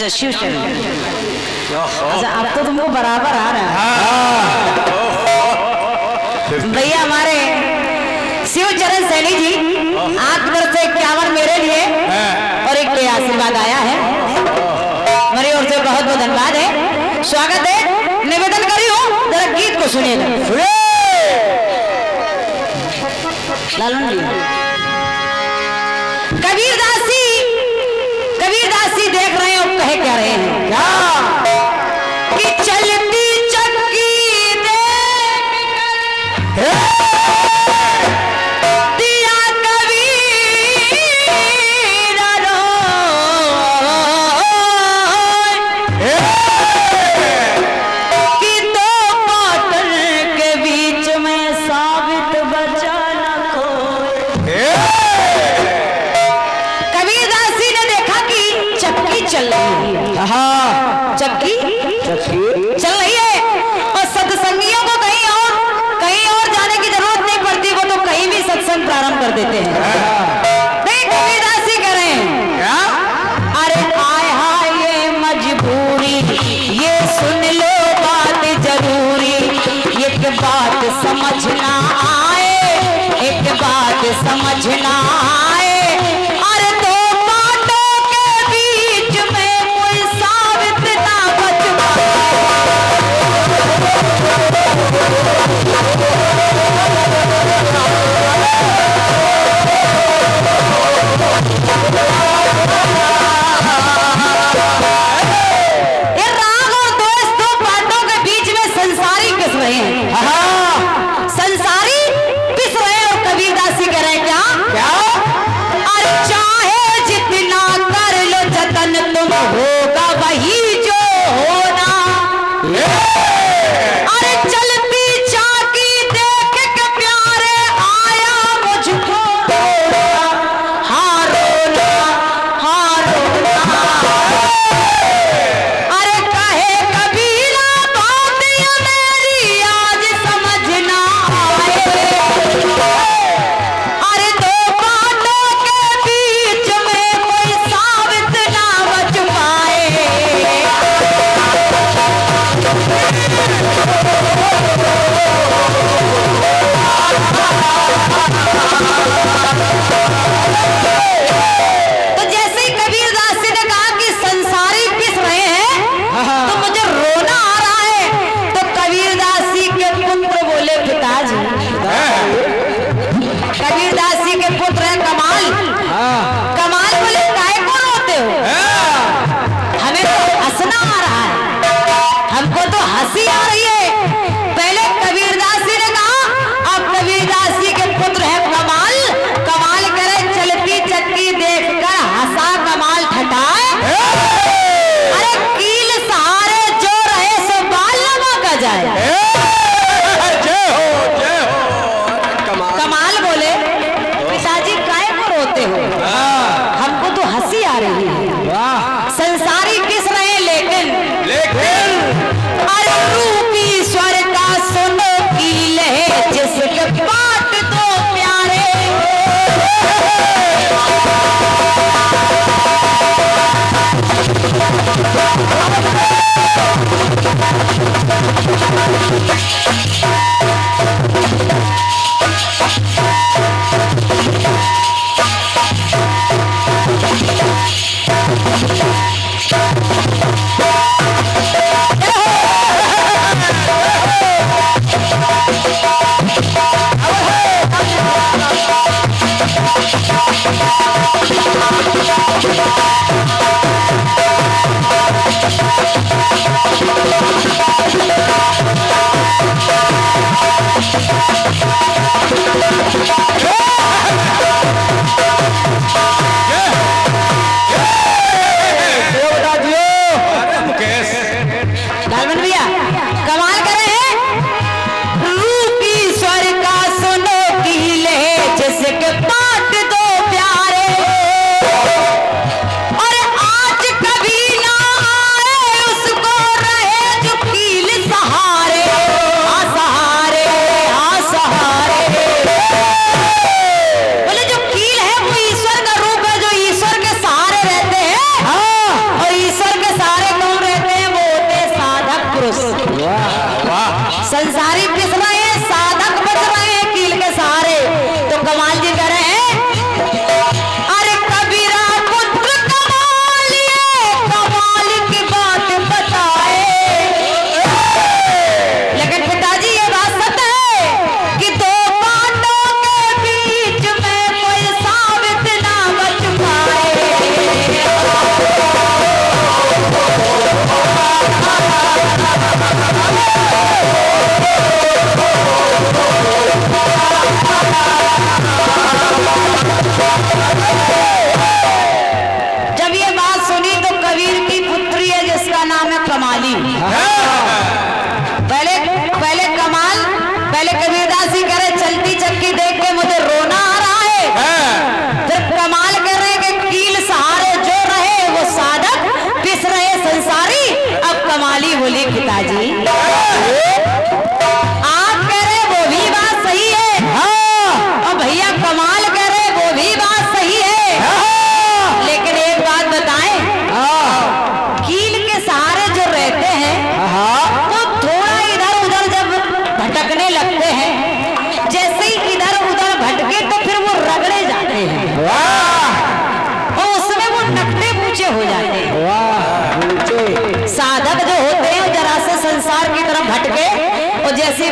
अच्छा शिव चरण। अच्छा अब तो तुमको बराबर आ रहा है भैया। हमारे शिव चरण सैनी जी आप तरफ से 51 मेरे लिए और एक आशीर्वाद आया है, मेरी ओर से बहुत बहुत धन्यवाद है, स्वागत है। निवेदन करी हूँ जरा गीत को सुनिएगा। लालन जी कबीरदास जी देख रहे हैं और कहे क्या रहे हैं क्या कि चलती चक्की दिया कबीर कि दो पाटन के बीच में साबित बचा न खोए। कबीरदास जी ने देखा कि चक्की चल रही है, हाँ चक्की चल रही है और सत्संगियों को कहीं और जाने की जरूरत नहीं पड़ती, वो तो कहीं भी सत्संग प्रारंभ कर देते हैं। नहीं कबीरदास जी कह रहे हैं अरे आय हाय ये मजबूरी, ये सुन लो बात जरूरी, एक बात समझना आए, एक बात समझना आए। अरे दो बातों के बीच में कोई साबित ना बच पाए। ये राग और द्वेष दो बातों के बीच में संसारी पिस रहे हैं, संसारी पिस रहे हैं। और कबीरदास जी कह रहे हैं क्या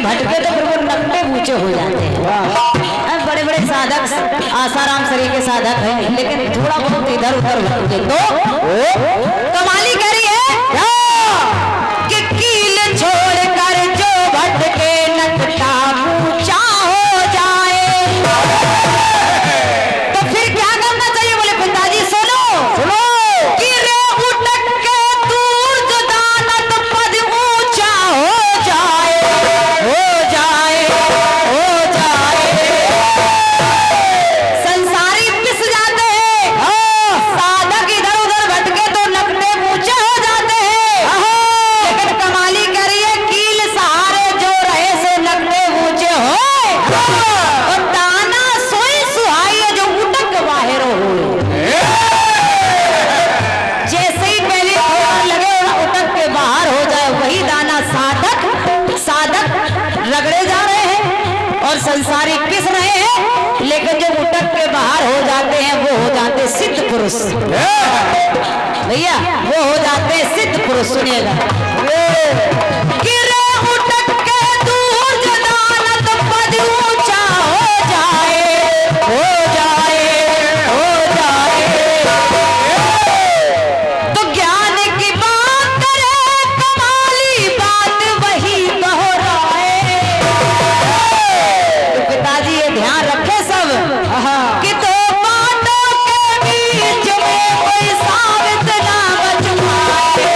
भटके तो फिर वो नकटे बूचे हो जाते हैं। बड़े बड़े साधक आसाराम शरीर के साधक हैं, लेकिन थोड़ा बहुत इधर उधर भटके तो कमाली कह रही है कि कील छोड़ कर जो भटके नकटा बूचा हो जाए। तो फिर क्या करना चाहिए? बोले पिताजी सुनो सुनो कि रे उठक के दूर जो दानत पद ऊंचा हो जाए, हो जाए, हो जाए। संसारी पिस जाते हैं, साधक इधर उधर भटके तो नकटे ऊंचे हो जाते हैं। लेकिन कमाली करिए कील सहारे जो रहे से नकटे ऊंचे हो, और दाना सोई सुहाई जो उठक बाहर हो। जैसे ही पहले ठोकर लगे उठक के बाहर हो जाए, वही दाना साधक रगड़े जा रहे हैं और संसारी किस रहे हैं, लेकिन जो उठक के बाहर हो जाते हैं वो हो जाते सिद्ध पुरुष। भैया वो हो जाते सिद्ध पुरुष। सुनिएगा कि रे उठक के दूर जो दानत पद ऊंचा हो जाए, हो जाए, हो जाए। तो ज्ञान की बात करे कमाली बात वही दोहराए। तो पिताजी ये ध्यान रखे सब कि दो बातों के बीच में कोई साबित ना बच पाए।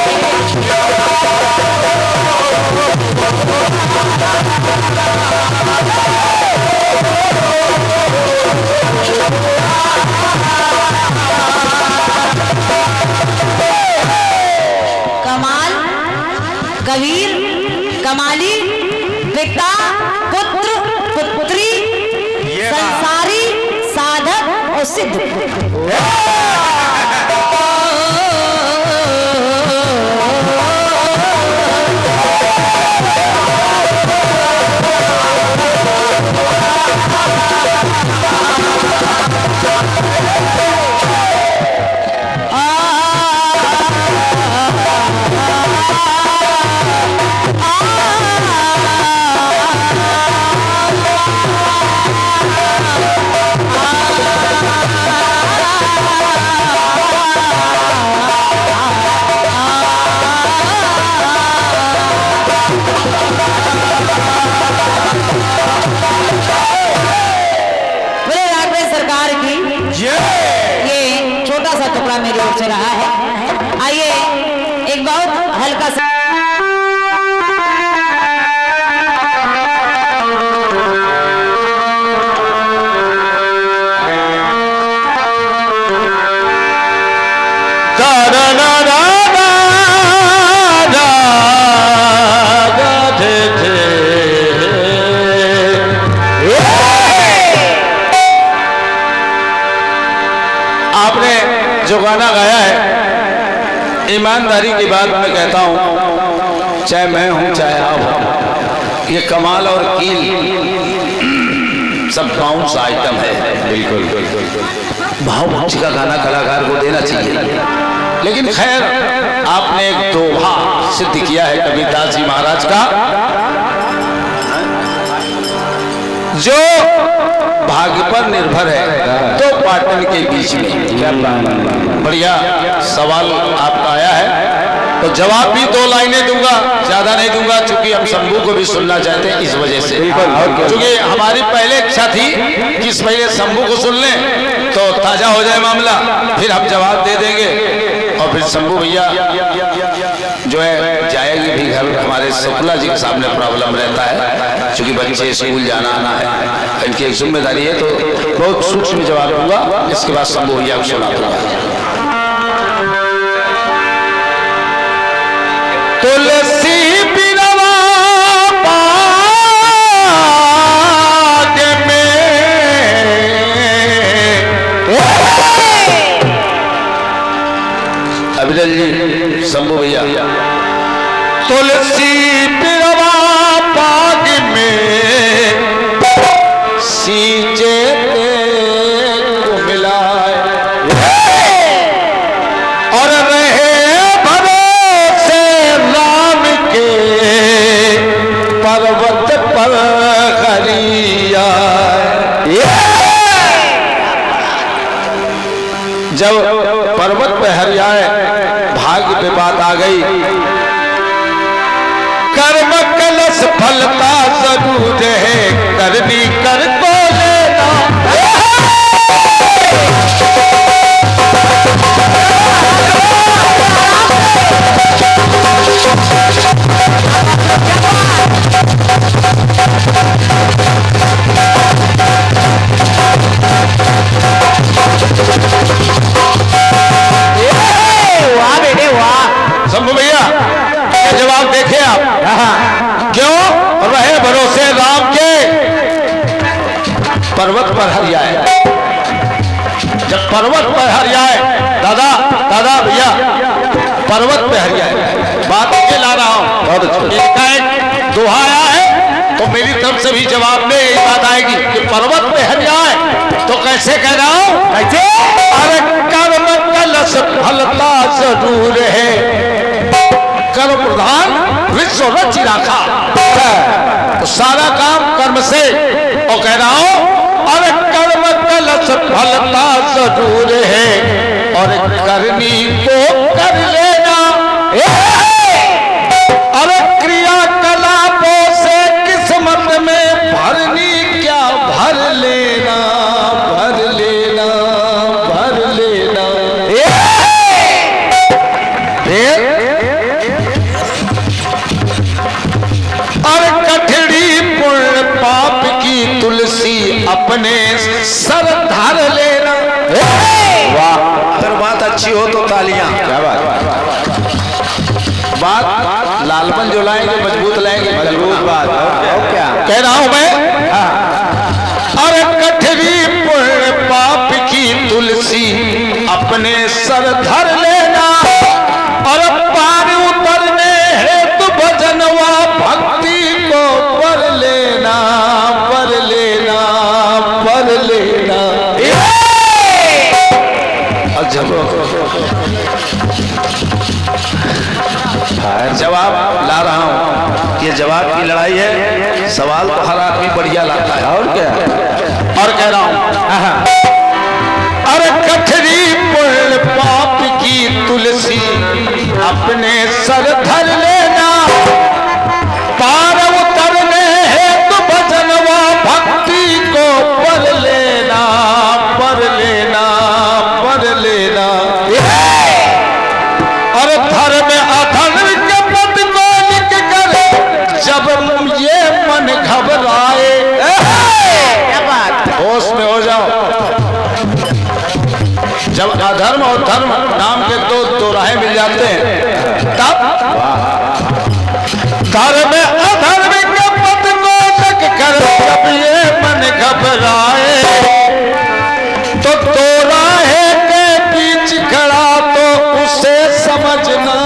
कमाल, कबीर, कमाली, पिता, पुत्र, पुत्री, संसारी, साधक और सिद्ध। सरकार की ये छोटा सा टुकड़ा मेरी ओर से रहा है। आइए एक बहुत हल्का सा जो गाना गाया है, ईमानदारी की बात मैं कहता हूँ, चाहे मैं हूँ चाहे आप हो, ये कमाल और कील सब बाउंस आइटम है। बिल्कुल भावभक्ति का गाना कलाकार को देना चाहिए। लेकिन खैर आपने एक दोहा सिद्ध किया है कबीरदास जी महाराज का, जो भाग्य पर निर्भर है। तो पाटन के बीच में क्या बढ़िया सवाल आपका आया है, तो जवाब भी 2 लाइनें दूंगा, ज्यादा नहीं दूंगा, क्योंकि हम शंभू को भी सुनना चाहते हैं इस वजह से। क्योंकि हमारी पहले इच्छा थी कि पहले शंभू को सुन लें तो ताजा हो जाए मामला, फिर हम जवाब दे देंगे और फिर शंभू भैया जो है जाएगी भी घर। हमारे शुक्ला जी के सामने प्रॉब्लम रहता है, क्योंकि बच्चे स्कूल जाना आना है, इनकी एक जिम्मेदारी है। तो बहुत सूक्ष्म जवाब दूंगा, इसके बाद शंभू भैया को सुना दूंगा। तुलसी बिरवा बाग में अभिनव जी, शंभू भैया, तुलसी बिरवा बाग में सींचे को मिलाए और रहे भरोसे राम के पर्वत पर जब पर्वत पे हरियाए भाग्य पे बात आ गई। कर्म कलश फलता जरूर है, करनी कर को लेना। वाह बेटे वाह। शंभू भैया ये जवाब देखे आप, क्यों रहे भरोसे राम के, पर्वत पर हरियाए। जब पर्वत पर हरियाए, दादा दादा भैया पर्वत पे हरियाए, बात के ला रहा हूं। एक दोहा आया है तो मेरी तरफ से भी जवाब में यही बात आएगी कि पर्वत पे हरियाए। तो कैसे कह रहा हूं, कैसे? अरे कर्म कलश फलता जरूर है, कर्म प्रधान विश्व रचि राखा। तो सारा काम कर्म से, और कह रहा हूं अरे कर्म कलश फलता जरूर है, और करनी को कर लेना। अरे क्रियाकलापों से किस्मत में भरनी क्या, भर लेना भर लेना भर लेना। और कठड़ी पुण्य पाप की तुलसी अपने सर धर लेना। वाह, अगर बात अच्छी हो तो तालियां। क्या बात लालपन जो लाएंगे मजबूत लाएंगे, मजबूत बात। क्या कह रहा हूं मैं? अरे कठरी पुण्य पाप की तुलसी अपने सर धर लेना, और पार उतरने हेतु भजनवा भक्ति को पर लेना पर लेना पर लेना। जवाब ला रहा हूं, ये जवाब की लड़ाई है। सवाल तो हर आदमी बढ़िया लाता है, और क्या। और कह रहा हूं अरे कठरी पुण्य पाप की तुलसी अपने सर धर लेना, पार उतरने हेतु भजनवा भक्ति को पर लेना पर लेना पर लेना। और धर्म अधर्म के पद को लिख कर जब ये मन घबराए, होश में हो जाओ। जब अधर्म और धर्म नाम के दो राहें मिल जाते हैं, तब धर्म अधर्म के पद को लिख कर जब ये मन घबराए, तो दो राहें के बीच खड़ा तो उसे समझना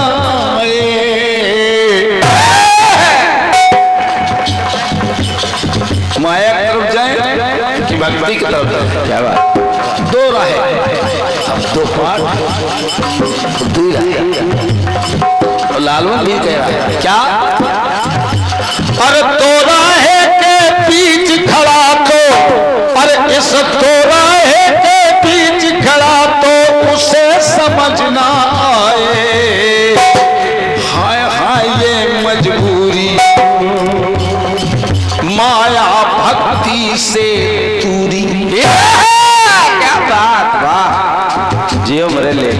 माया की तरफ जाए कि भक्ति की तरफ जाए। क्या बात, दो राहें, दो पाठ, दो राहें। लालवन भी कह रहा है क्या, अरे दो राहें के बीच खड़ा तो, अरे इस दो राहें के बीच खड़ा तो उसे समझना आए। हाय हाय ये मजबूरी माया भक्ति से दूरी। क्या बात, वाह। जियो मरे ले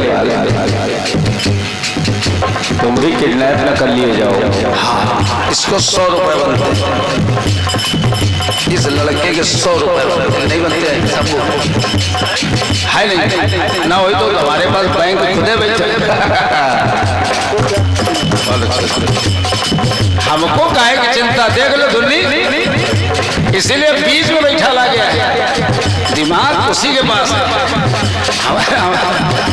तुम भी किडनैप न कर लिए जाओ। हाँ, इसको 100 रुपए बनते हैं, इस लड़के के 100 रुपए बनते नहीं बनते हैं सबको, है नहीं ना हो तो हमारे पास बैंक खुदे बैठे। हमको काहे की चिंता, देख लो धुन्नी, इसीलिए बीच में बैठा ला गया है, दिमाग उसी के पास है।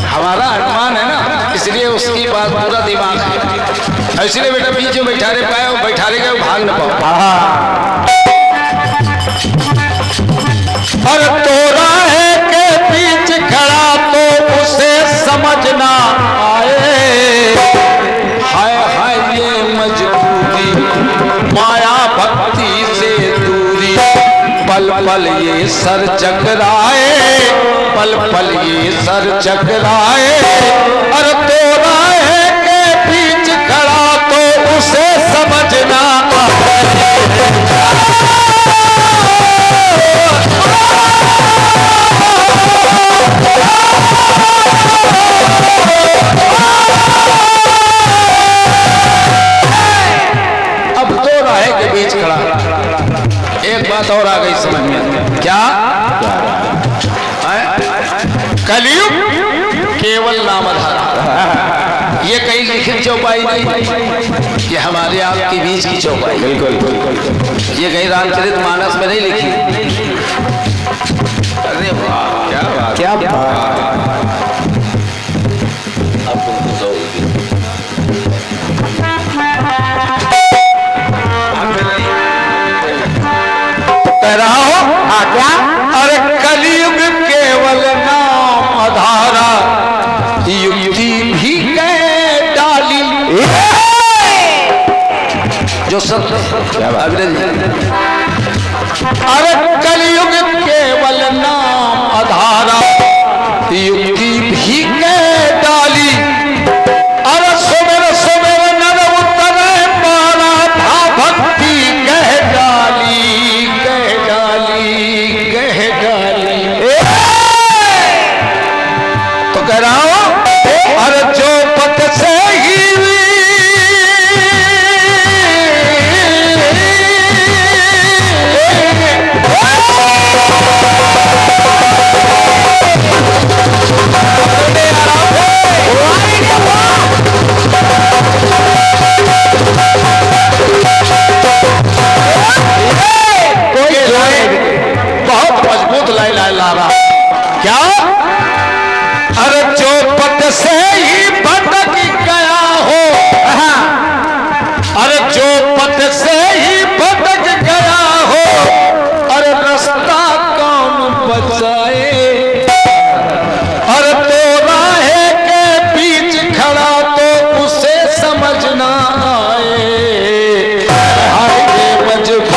हमारा अनुमान है ना, इसलिए उसकी बात पूरा दिमाग है, इसलिए बेटा बीच में बैठा रहे पाए, बैठा रहे गए भाग न पाओ। और तो राहे के बीच खड़ा तो उसे समझना आए। हाय हाय ये मजबूरी माया भक्ति से दूरी, पल पल ये सर चकराए। पल पल ये सर चकराए, और तो राहे के बीच खड़ा तो उसे समझना अब दो राहे के बीच खड़ा। एक बात और आ गई समझ में, क्या? कलयुग केवल नामधारा, ये कहीं लिखित चौपाई नहीं, ये हमारे आपके बीच की चौपाई। बिल्कुल, ये कहीं रामचरित मानस में नहीं लिखी। अरे वाह, क्या बात, क्या बात। कह रहा हो क्या? अरे कलयुग केवल नाम आधारा, युक्ति भी कह डाली। जो सब अरे कलयुग केवल नाम आधारा, युक्ति भी कह डाली। अरे सुमेर सुमेर नर उतरे मारा, भा भक्ति कह डाली, कह डाली, कह डाली। तो कह रहा हूं, अरे जो पथ से ही बहुत मजबूत लाई ला रहा। क्या? अरे जो पथ से ही भटक गया हो, अरे जो पथ से ही भटक गया हो, अरे रास्ता कौन बचाए? अरे तो राहे के बीच खड़ा तो उसे समझना आए। हाय ये मजबूत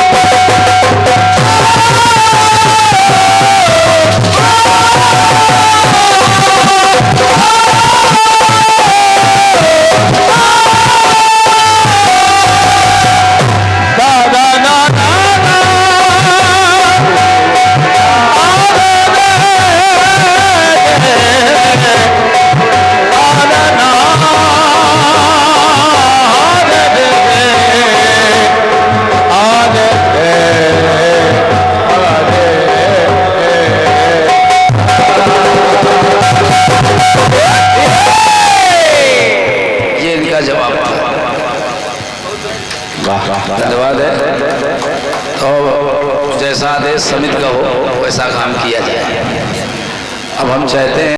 धन्यवाद है। तो जैसा आदेश समिति का हो वैसा काम किया जाए। अब हम चाहते हैं